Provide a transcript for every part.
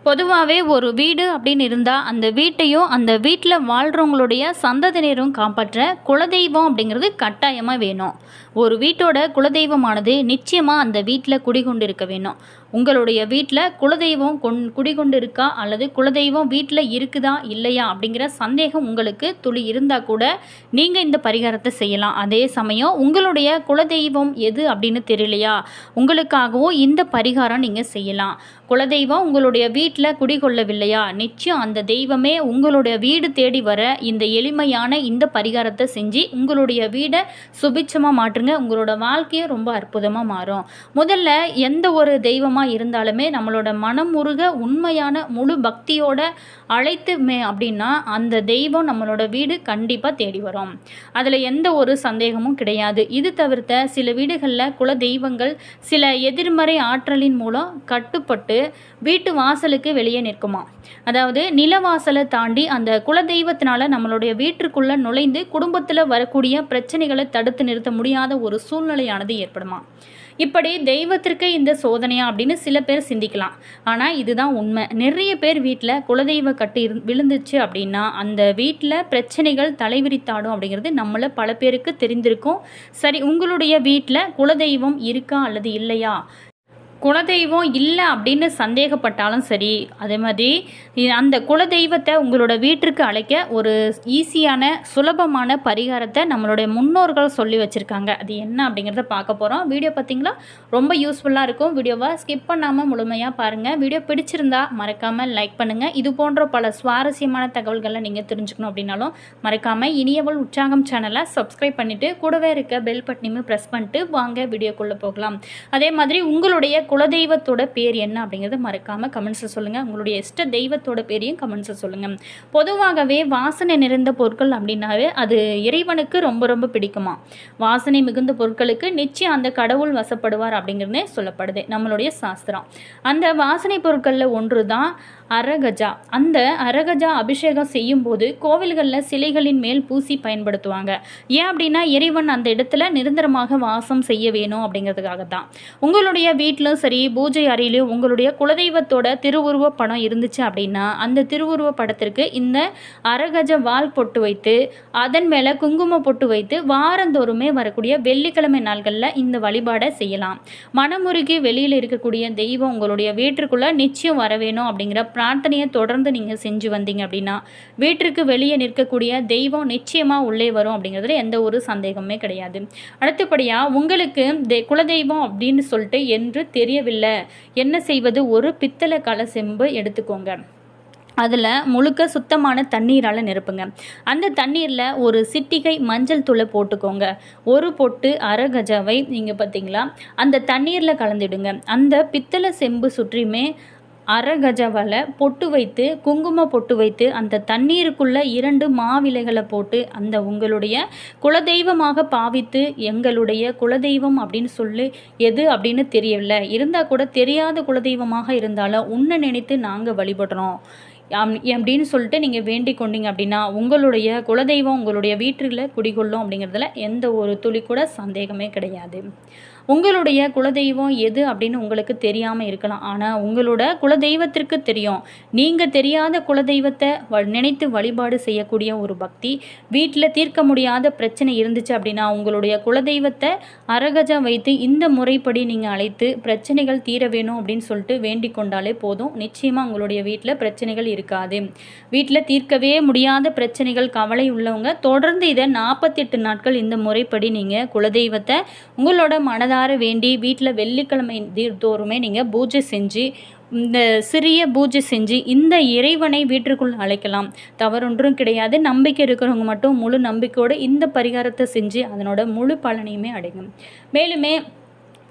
பொதுவாகவே ஒரு வீடு அப்படின்னு இருந்தால் அந்த வீட்டையும் அந்த வீட்டில் வாழ்கிறவங்களுடைய சந்ததியினரும் காப்பாற்ற குலதெய்வம் அப்படிங்கிறது கட்டாயமாக வேணும். ஒரு வீட்டோட குலதெய்வமானது நிச்சயமாக அந்த வீட்டில் குடிகொண்டு இருக்க வேணும். உங்களுடைய வீட்டில் குலதெய்வம் குடிகொண்டு இருக்கா அல்லது குலதெய்வம் வீட்டில் இருக்குதா இல்லையா அப்படிங்கிற சந்தேகம் உங்களுக்கு துளி இருந்தால் கூட நீங்கள் இந்த பரிகாரத்தை செய்யலாம். அதே சமயம் உங்களுடைய குலதெய்வம் எது அப்படின்னு தெரியலையா, உங்களுக்காகவும் இந்த பரிகாரம் நீங்கள் செய்யலாம். குலதெய்வம் உங்களுடைய வீட்டில் குடிகொள்ளவில்லையா, நிச்சயம் அந்த தெய்வமே உங்களுடைய வீடு தேடி வர இந்த எளிமையான இந்த பரிகாரத்தை செஞ்சு உங்களுடைய வீடை சுபிட்சமாக மாற்றுங்க. உங்களோட வாழ்க்கையும் ரொம்ப அற்புதமாக மாறும். முதல்ல எந்த ஒரு தெய்வமாக இருந்தாலுமே நம்மளோட மனம் முருக உண்மையான முழு பக்தியோட அழைத்துமே அப்படின்னா அந்த தெய்வம் நம்மளோட வீடு கண்டிப்பாக தேடி வரும். அதில் எந்த ஒரு சந்தேகமும் கிடையாது. இது தவிர்த்த சில வீடுகளில் குல தெய்வங்கள் சில எதிர்மறை ஆற்றலின் மூலம் கட்டுப்பட்டு வீட்டு வாசலுக்கு வெளியே நிற்குமா. அதாவது நிலவாசலை தாண்டி அந்த குலதெய்வத்தினால நம்மளுடைய வீட்டிற்குள்ள நுழைந்து குடும்பத்தில் வரக்கூடிய பிரச்சனைகளை தடுத்து நிறுத்த முடியாத ஒரு சூழ்நிலையானது ஏற்படுமா. இப்படி தெய்வத்திற்கு இந்த சோதனையா அப்படின்னு சில பேர் சிந்திக்கலாம். ஆனால் இதுதான் உண்மை. நிறைய பேர் வீட்டில் குலதெய்வ கட்டு விழுந்துச்சு அப்படின்னா அந்த வீட்டில் பிரச்சனைகள் தலைவிரித்தாடும் அப்படிங்கிறது நம்மள பல பேருக்கு தெரிந்திருக்கும். சரி, உங்களுடைய வீட்டில் குலதெய்வம் இருக்கா அல்லது இல்லையா, குலதெய்வம் இல்லை அப்படின்னு சந்தேகப்பட்டாலும் சரி, அதே மாதிரி அந்த குலதெய்வத்தை உங்களோட வீட்டிற்கு அழைக்க ஒரு ஈஸியான சுலபமான பரிகாரத்தை நம்மளுடைய முன்னோர்கள் சொல்லி வச்சுருக்காங்க. அது என்ன அப்படிங்கிறத பார்க்க போகிறோம். வீடியோ பார்த்திங்களா, ரொம்ப யூஸ்ஃபுல்லாக இருக்கும். வீடியோவை ஸ்கிப் பண்ணாமல் முழுமையாக பாருங்கள். வீடியோ பிடிச்சிருந்தா மறக்காமல் லைக் பண்ணுங்கள். இது போன்ற பல சுவாரஸ்யமான தகவல்களை நீங்கள் தெரிஞ்சுக்கணும் அப்படின்னாலும் மறக்காமல் இனியவள் உற்சாகம் சேனலை சப்ஸ்கிரைப் பண்ணிவிட்டு கூடவே இருக்க பெல் பட்டனையுமே ப்ரெஸ் பண்ணிட்டு வாங்க வீடியோக்குள்ளே போகலாம். அதே மாதிரி உங்களுடைய குலதெய்வத்தோட பேர் என்ன அப்படிங்கிறத மறக்காமல் கமெண்ட்ஸில் சொல்லுங்கள். உங்களுடைய இஷ்ட தெய்வத்தோட பேரையும் கமெண்ட்ஸில் சொல்லுங்கள். பொதுவாகவே வாசனை நிறைந்த பொருட்கள் அப்படின்னாவே அது இறைவனுக்கு ரொம்ப ரொம்ப பிடிக்குமா. வாசனை மிகுந்த பொருட்களுக்கு நிச்சயம் அந்த கடவுள் வசப்படுவார் அப்படிங்கிறதே சொல்லப்படுது நம்மளுடைய சாஸ்திரம். அந்த வாசனை பொருட்களில் ஒன்று தான் அரகஜா. அந்த அரகஜா அபிஷேகம் செய்யும் போது கோவில்களில் சிலைகளின் மேல் பூசி பயன்படுத்துவாங்க. ஏன் அப்படின்னா இறைவன் அந்த இடத்துல நிரந்தரமாக வாசம் செய்ய வேணும் அப்படிங்கிறதுக்காக தான். உங்களுடைய வீட்டிலும் சரி, பூஜை அறையிலும் உங்களுடைய குலதெய்வத்தோட திருவுருவ படம் இருந்துச்சு அப்படின்னா அந்த திருவுருவ படத்திற்கு இந்த அரகஜ வால் பொட்டு வைத்து அதன் மேலே குங்குமம் பொட்டு வைத்து வாரந்தோறுமே வரக்கூடிய வெள்ளிக்கிழமை நாள்களில் இந்த வழிபாடை செய்யலாம். மனமுருகி வெளியில் இருக்கக்கூடிய தெய்வம் உங்களுடைய வீட்டிற்குள்ள நிச்சயம் வர வேணும் அப்படிங்கிற பிரார்த்தனையை தொடர்ந்து நீங்கள் செஞ்சு வந்தீங்க அப்படின்னா வீட்டிற்கு வெளியே நிற்கக்கூடிய தெய்வம் நிச்சயமாக உள்ளே வரும் அப்படிங்கிறதுல எந்த ஒரு சந்தேகமே கிடையாது. அடுத்தபடியாக உங்களுக்கு குலதெய்வம் அப்படின்னு சொல்லிட்டு என்று தெரியவில்லை, என்ன செய்வது, ஒரு பித்தளை கல செம்பு எடுத்துக்கோங்க. அதில் முழுக்க சுத்தமான தண்ணீரால் நிரப்புங்க. அந்த தண்ணீரில் ஒரு சிட்டிகை மஞ்சள் தூளை போட்டுக்கோங்க. ஒரு பொட்டு அரகஜாவை நீங்கள் பார்த்தீங்களா அந்த தண்ணீரில் கலந்துடுங்க. அந்த பித்தளை செம்பு சுற்றியுமே அரகஜாவால் பொட்டு வைத்து குங்கும பொட்டு வைத்து அந்த தண்ணீருக்குள்ளே 2 மாவிலைகளை போட்டு அந்த உங்களுடைய குலதெய்வமாக பாவித்து, எங்களுடைய குலதெய்வம் அப்படின்னு சொல்லி எது அப்படின்னு தெரியவில்லை, இருந்தால் கூட தெரியாத குலதெய்வமாக இருந்தாலும் உன்னை நினைத்து நாங்கள் வழிபடுறோம் அப்படின்னு சொல்லிட்டு நீங்கள் வேண்டிக் கொண்டீங்க அப்படின்னா உங்களுடைய குலதெய்வம் உங்களுடைய வீட்டில் குடிகொள்ளும் அப்படிங்கிறதுல எந்த ஒரு துளி கூட சந்தேகமே கிடையாது. உங்களுடைய குலதெய்வம் எது அப்படின்னு உங்களுக்கு தெரியாமல் இருக்கலாம். ஆனால் உங்களோட குலதெய்வத்திற்கு தெரியும். நீங்கள் தெரியாத குலதெய்வத்தை நினைத்து வழிபாடு செய்யக்கூடிய ஒரு பக்தி. வீட்டில் தீர்க்க முடியாத பிரச்சனை இருந்துச்சு அப்படின்னா உங்களுடைய குலதெய்வத்தை அரகஜா வைத்து இந்த முறைப்படி நீங்கள் அழைத்து பிரச்சனைகள் தீர வேணும் அப்படின்னு சொல்லிட்டு வேண்டிக் கொண்டாலே போதும். நிச்சயமாக உங்களுடைய வீட்டில் பிரச்சனைகள் இருக்காது. வீட்டில் தீர்க்கவே முடியாத பிரச்சனைகள் கவலை உள்ளவங்க தொடர்ந்து இதை 48 நாட்கள் இந்த முறைப்படி நீங்கள் குலதெய்வத்தை உங்களோட மனதார வேண்டி வீட்டில் வெள்ளிக்கிழமை தோறுமே நீங்கள் பூஜை செஞ்சு இந்த சிறிய பூஜை செஞ்சு இந்த இறைவனை வீட்டிற்குள் அழைக்கலாம். தவறொன்றும் கிடையாது. நம்பிக்கை இருக்கிறவங்க மட்டும் முழு நம்பிக்கையோடு இந்த பரிகாரத்தை செஞ்சு அதனோட முழு பலனையுமே அடையும். மேலுமே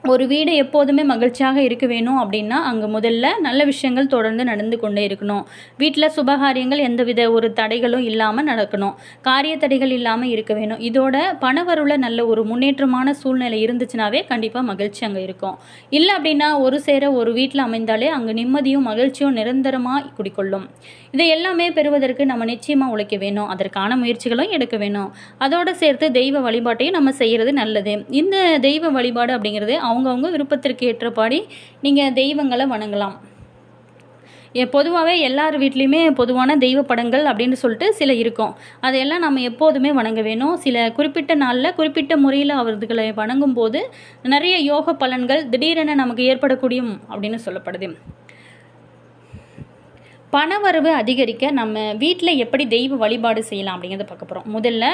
ஒரு வீடு எப்போதுமே மகிழ்ச்சியாக இருக்க வேணும் அப்படின்னா அங்கே முதல்ல நல்ல விஷயங்கள் தொடர்ந்து நடந்து கொண்டே இருக்கணும். வீட்டில் சுபகாரியங்கள் எந்தவித ஒரு தடைகளும் இல்லாமல் நடக்கணும். காரிய தடைகள் இல்லாமல் இருக்க வேணும். இதோட பணவருள நல்ல ஒரு முன்னேற்றமான சூழ்நிலை இருந்துச்சுனாவே கண்டிப்பாக மகிழ்ச்சி அங்கே இருக்கும். இல்லை அப்படின்னா ஒரு சேர ஒரு வீட்டில் அமைந்தாலே அங்கே நிம்மதியும் மகிழ்ச்சியும் நிரந்தரமாக குடிக்கொள்ளும். இதை எல்லாமே பெறுவதற்கு நம்ம நிச்சயமாக உழைக்க வேணும். அதற்கான முயற்சிகளும் எடுக்க வேணும். அதோடு சேர்த்து தெய்வ வழிபாட்டையும் நம்ம செய்கிறது நல்லது. இந்த தெய்வ வழிபாடு அப்படிங்கிறது அவங்கவுங்க விருப்பத்திற்கு ஏற்றபடி நீங்கள் தெய்வங்களை வணங்கலாம். பொதுவாகவே எல்லார் வீட்லேயுமே பொதுவான தெய்வ படங்கள் அப்படின்னு சொல்லிட்டு சில இருக்கும். அதையெல்லாம் நம்ம எப்போதுமே வணங்க வேணும். சில குறிப்பிட்ட நாளில் குறிப்பிட்ட முறையில் அவர்களை வணங்கும் போது நிறைய யோக பலன்கள் திடீரென நமக்கு ஏற்படக்கூடியும் அப்படின்னு சொல்லப்படுது. பணவரவு அதிகரிக்க நம்ம வீட்டில் எப்படி தெய்வ வழிபாடு செய்யலாம் அப்படிங்கிறத பார்க்க போகிறோம். முதல்ல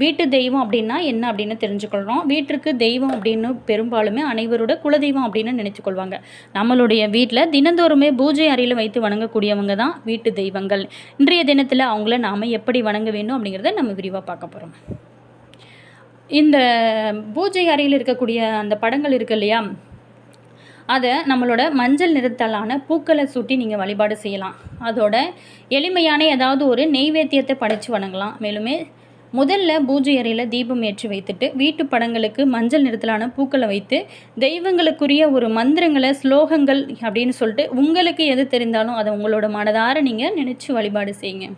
வீட்டு தெய்வம் அப்படின்னா என்ன அப்படின்னு தெரிஞ்சுக்கொள்கிறோம். வீட்டிற்கு தெய்வம் அப்படின்னு பெரும்பாலுமே அனைவரோட குலதெய்வம் அப்படின்னு நினைச்சுக்கொள்வாங்க. நம்மளுடைய வீட்டில் தினந்தோறுமே பூஜை அறையில் வைத்து வணங்கக்கூடியவங்க தான் வீட்டு தெய்வங்கள். இன்றைய தினத்தில் அவங்கள நாம் எப்படி வணங்க வேண்டும் அப்படிங்கிறத நம்ம விரிவாக பார்க்க போகிறோம். இந்த பூஜை அறையில் இருக்கக்கூடிய அந்த படங்கள் இருக்கு இல்லையா, அதை நம்மளோட மஞ்சள் நிறத்தாலான பூக்களை சூட்டி நீங்கள் வழிபாடு செய்யலாம். அதோட எளிமையான ஏதாவது ஒரு நெய்வேத்தியத்தை படைத்து வணங்கலாம். மேலுமே முதல்ல பூஜை அறையில் தீபம் ஏற்றி வைத்துட்டு வீட்டு படங்களுக்கு மஞ்சள் நிறத்திலான பூக்களை வைத்து தெய்வங்களுக்குரிய ஒரு மந்திரங்களை ஸ்லோகங்கள் அப்படின்னு சொல்லிட்டு உங்களுக்கு எது தெரிந்தாலும் அதை உங்களோட மனதார நீங்கள் நினச்சி வழிபாடு செய்யுங்க.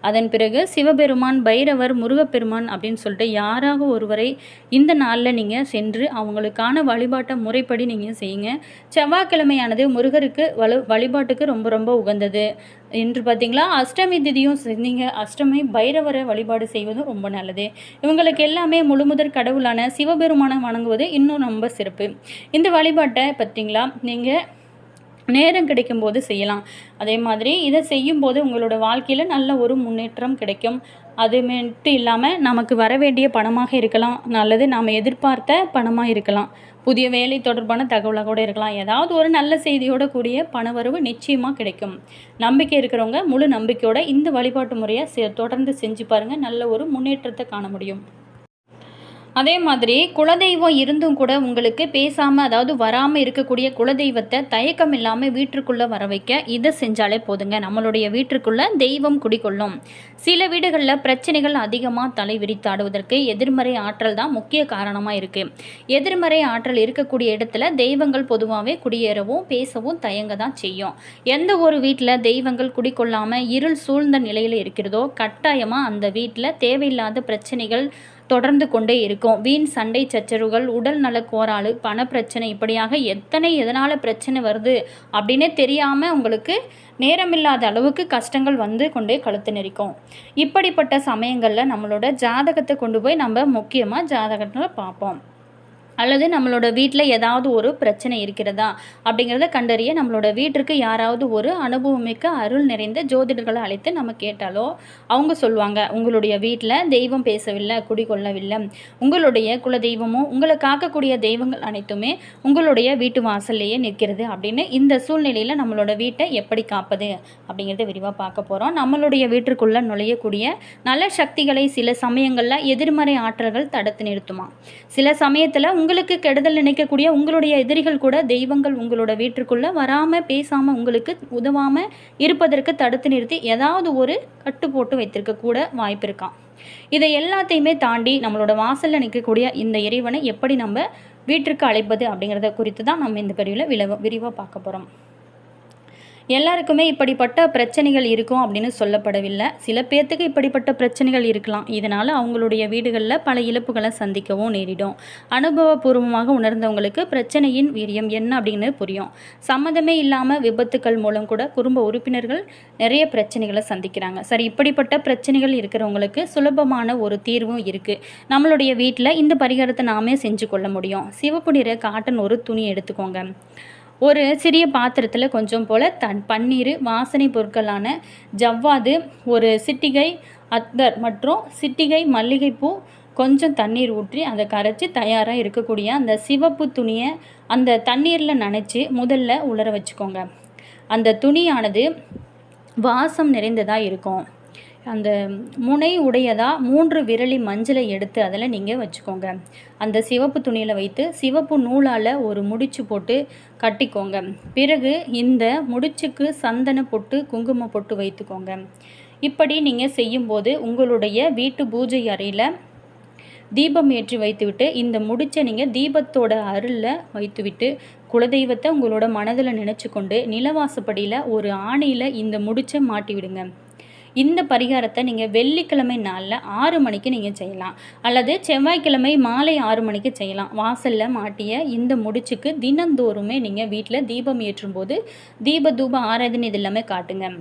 அதன் பிறகு சிவபெருமான், பைரவர், முருகப்பெருமான் அப்படின்னு சொல்லிட்டு யாராக ஒருவரை இந்த நாளில் நீங்கள் சென்று அவங்களுக்கான வழிபாட்டை முறைப்படி நீங்கள் செய்யுங்க. செவ்வாய்க்கிழமையானது முருகருக்கு வழிபாட்டுக்கு ரொம்ப ரொம்ப உகந்தது என்று பார்த்தீங்களா. அஷ்டமி திதியும் செஞ்சீங்க. அஷ்டமி பைரவரை வழிபாடு செய்வதும் ரொம்ப நல்லது. இவங்களுக்கு எல்லாமே முழுமுதற் கடவுளான சிவபெருமானை வணங்குவது இன்னும் ரொம்ப சிறப்பு. இந்த வழிபாட்டை பார்த்தீங்களா நீங்கள் நேரம் கிடைக்கும்போது செய்யலாம். அதே மாதிரி இதை செய்யும்போது உங்களோட வாழ்க்கையில் நல்ல ஒரு முன்னேற்றம் கிடைக்கும். அது மட்டும் இல்லாமல் நமக்கு வர வேண்டிய பணமாக இருக்கலாம், நல்லது நாம் எதிர்பார்த்த பணமாக இருக்கலாம், புதிய வேலை தொடர்பான தகவலாக கூட இருக்கலாம். ஏதாவது ஒரு நல்ல செய்தியோட கூடிய பணவரவு நிச்சயமாக கிடைக்கும். நம்பிக்கை இருக்கிறவங்க முழு நம்பிக்கையோட இந்த வழிபாட்டு முறையை தொடர்ந்து செஞ்சு பாருங்கள். நல்ல ஒரு முன்னேற்றத்தை காண முடியும். அதே மாதிரி குலதெய்வம் இருந்தும் கூட உங்களுக்கு பேசாமல், அதாவது வராமல் இருக்கக்கூடிய குலதெய்வத்தை தயக்கம் இல்லாமல் வீட்டிற்குள்ளே வர வைக்க இதை செஞ்சாலே போதுங்க. நம்மளுடைய வீட்டிற்குள்ளே தெய்வம் குடிக்கொள்ளும். சில வீடுகளில் பிரச்சனைகள் அதிகமாக தலை விரித்தாடுவதற்கு எதிர்மறை ஆற்றல் தான் முக்கிய காரணமாக இருக்குது. எதிர்மறை ஆற்றல் இருக்கக்கூடிய இடத்துல தெய்வங்கள் பொதுவாகவே குடியேறவும் பேசவும் தயங்க தான் செய்யும். எந்த ஒரு வீட்டில் தெய்வங்கள் குடிக்கொள்ளாமல் இருள் சூழ்ந்த நிலையில் இருக்கிறதோ கட்டாயமாக அந்த வீட்டில் தேவையில்லாத பிரச்சனைகள் தொடர்ந்து கொண்டே இருக்கும். வீண் சண்டை சச்சரவுகள், உடல் நல கோளாறு, பண பிரச்சனை, இப்படியாக எதனால் பிரச்சனை வருது அப்படின்னே தெரியாமல் உங்களுக்கு நேரமில்லாத அளவுக்கு கஷ்டங்கள் வந்து கொண்டே கழுத்து நெரிக்கும். இப்படிப்பட்ட சமயங்களில் நம்மளோட ஜாதகத்தை கொண்டு போய் நம்ம முக்கியமாக ஜாதகத்தில் பார்ப்போம். அல்லது நம்மளோட வீட்டில் ஏதாவது ஒரு பிரச்சனை இருக்கிறதா அப்படிங்கிறத கண்டறிய நம்மளோட வீட்டிற்கு யாராவது ஒரு அனுபவமிக்க அருள் நிறைந்த ஜோதிடர்களை அழைத்து நம்ம கேட்டாலோ அவங்க சொல்லுவாங்க, உங்களுடைய வீட்டில் தெய்வம் பேசவில்லை, குடிக்கொள்ளவில்லை, உங்களுடைய குல தெய்வமும் உங்களை காக்கக்கூடிய தெய்வங்கள் அனைத்துமே உங்களுடைய வீட்டு வாசல்லையே நிற்கிறது அப்படின்னு. இந்த சூழ்நிலையில் நம்மளோட வீட்டை எப்படி காப்பது அப்படிங்கிறத விரிவாக பார்க்க போகிறோம். நம்மளுடைய வீட்டிற்குள்ளே நுழையக்கூடிய நல்ல சக்திகளை சில சமயங்களில் எதிர்மறை ஆற்றல்கள் தடுத்து நிறுத்துமா. சில சமயத்தில் உங்களுக்கு கெடுதல் நினைக்கக்கூடிய உங்களுடைய எதிரிகள் கூட தெய்வங்கள் உங்களோட வீட்டிற்குள்ளே வராமல் பேசாமல் உங்களுக்கு உதவாமல் இருப்பதற்கு தடுத்து நிறுத்தி ஏதாவது ஒரு கட்டு போட்டு வைத்திருக்க கூட வாய்ப்பு இருக்கான். இதை எல்லாத்தையுமே தாண்டி நம்மளோட வாசலில் நிற்கக்கூடிய இந்த இறைவனை எப்படி நம்ம வீட்டிற்கு அழைப்பது அப்படிங்கிறத குறித்து தான் நம்ம இந்த பதிவில் விரிவாக பார்க்க போகிறோம். எல்லாருக்குமே இப்படிப்பட்ட பிரச்சனைகள் இருக்கும் அப்படின்னு சொல்லப்படவில்லை. சில பேர்த்துக்கு இப்படிப்பட்ட பிரச்சனைகள் இருக்கலாம். இதனால் அவங்களுடைய வீடுகளில் பல இழப்புகளை சந்திக்கவும் நேரிடும். அனுபவபூர்வமாக உணர்ந்தவங்களுக்கு பிரச்சனையின் வீரியம் என்ன அப்படின்னு புரியும். சம்மதமே இல்லாமல் விபத்துக்கள் மூலம் கூட குடும்ப உறுப்பினர்கள் நிறைய பிரச்சனைகளை சந்திக்கிறாங்க. சரி, இப்படிப்பட்ட பிரச்சனைகள் இருக்கிறவங்களுக்கு சுலபமான ஒரு தீர்வும் இருக்குது. நம்மளுடைய வீட்டில் இந்த பரிகாரத்தை நாமே செஞ்சு கொள்ள முடியும். சிவப்பு நிற காட்டன் ஒரு துணி எடுத்துக்கோங்க. ஒரு சிறிய பாத்திரத்தில் கொஞ்சம் போல் பன்னீர், வாசனை பொருட்களான ஜவ்வாது, ஒரு சிட்டிகை அத்தர் மற்றும் சிட்டிகை மல்லிகைப்பூ, கொஞ்சம் தண்ணீர் ஊற்றி அதை கரைச்சி தயாராக இருக்கக்கூடிய அந்த சிவப்பு துணியை அந்த தண்ணீரில் நனைச்சி முதல்ல உலர வச்சுக்கோங்க. அந்த துணியானது வாசம் நிறைந்ததாக இருக்கும். அந்த முனை உடையதாக 3 விரலி மஞ்சளை எடுத்து அதில் நீங்கள் வச்சுக்கோங்க. அந்த சிவப்பு துணியில் வைத்து சிவப்பு நூலால் ஒரு முடிச்சு போட்டு கட்டிக்கோங்க. பிறகு இந்த முடிச்சுக்கு சந்தன பொட்டு, குங்கும பொட்டு வைத்துக்கோங்க. இப்படி நீங்கள் செய்யும்போது உங்களுடைய வீட்டு பூஜை அறையில் தீபம் ஏற்றி வைத்துவிட்டு இந்த முடிச்சை நீங்கள் தீபத்தோட அருளில் வைத்துவிட்டு குலதெய்வத்தை உங்களோட மனதில் நினச்சி கொண்டு நிலவாசப்படியில் ஒரு ஆணியில் இந்த முடிச்சை மாட்டி விடுங்க. இந்த பரிகாரத்தை நீங்கள் வெள்ளிக்கிழமை நாளில் 6 மணிக்கு நீங்கள் செய்யலாம், அல்லது செவ்வாய்க்கிழமை மாலை 6 மணிக்கு செய்யலாம். வாசலில் மாட்டிய இந்த முடிச்சுக்கு தினந்தோறுமே நீங்கள் வீட்டில் தீபம் ஏற்றும் போது தீப தூப ஆராதனை இது எல்லாமே காட்டுங்க.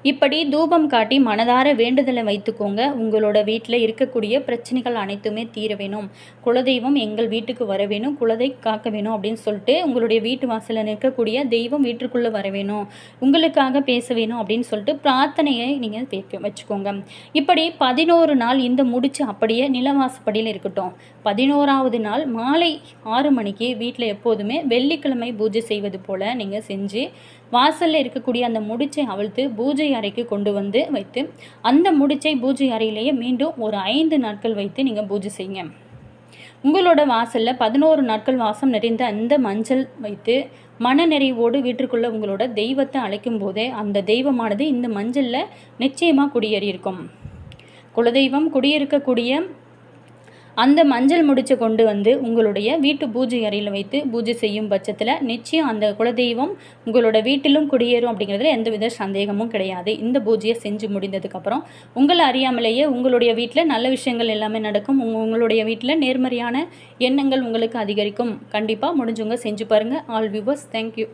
இப்படி தூபம் காட்டி மனதார வேண்டுதலை வைத்துக்கோங்க. உங்களோட வீட்டில் இருக்கக்கூடிய பிரச்சனைகள் அனைத்துமே தீர வேணும், குலதெய்வம் எங்கள் வீட்டுக்கு வர வேணும், குலதை காக்க வேணும் அப்படின்னு சொல்லிட்டு உங்களுடைய வீட்டு வாசலில் நிற்கக்கூடிய தெய்வம் வீட்டுக்குள்ளே வர வேணும், உங்களுக்காக பேச வேணும் அப்படின்னு சொல்லிட்டு பிரார்த்தனையை நீங்கள் வச்சுக்கோங்க. இப்படி 11 நாள் இந்த முடிச்சு அப்படியே நிலவாசப்படியில் இருக்கட்டும். 11வது நாள் மாலை 6 மணிக்கு வீட்டில் எப்போதுமே வெள்ளிக்கிழமை பூஜை செய்வது போல் நீங்கள் செஞ்சு வாசலில் இருக்கக்கூடிய அந்த முடிச்சை அவிழ்த்து பூஜை அறைக்கு கொண்டு வந்து வைத்து அந்த முடிச்சை பூஜை அறையிலேயே மீண்டும் ஒரு 5 நாட்கள் வைத்து நீங்கள் பூஜை செய்யுங்க. உங்களோட வாசலில் 11 நாட்கள் வாசம் நிறைந்த அந்த மஞ்சள் வைத்து மனநிறைவோடு வீட்டிற்குள்ளே உங்களோட தெய்வத்தை அழைக்கும் போதே அந்த தெய்வமானது இந்த மஞ்சளில் நிச்சயமாக குடியேறியிருக்கும். குலதெய்வம் குடியிருக்கக்கூடிய அந்த மஞ்சள் முடிச்சை கொண்டு வந்து உங்களுடைய வீட்டு பூஜை அறையில் வைத்து பூஜை செய்யும் பட்சத்தில் நிச்சயம் அந்த குலதெய்வம் உங்களோட வீட்டிலும் குடியேறும் அப்படிங்கிறதுல எந்தவித சந்தேகமும் கிடையாது. இந்த பூஜையை செஞ்சு முடிந்ததுக்கப்புறம் உங்களை அறியாமலேயே உங்களுடைய வீட்டில் நல்ல விஷயங்கள் எல்லாமே நடக்கும். உங்களுடைய வீட்டில் நேர்மறையான எண்ணங்கள் உங்களுக்கு அதிகரிக்கும். கண்டிப்பாக முடிஞ்சவங்க செஞ்சு பாருங்கள். All viewers, thank you.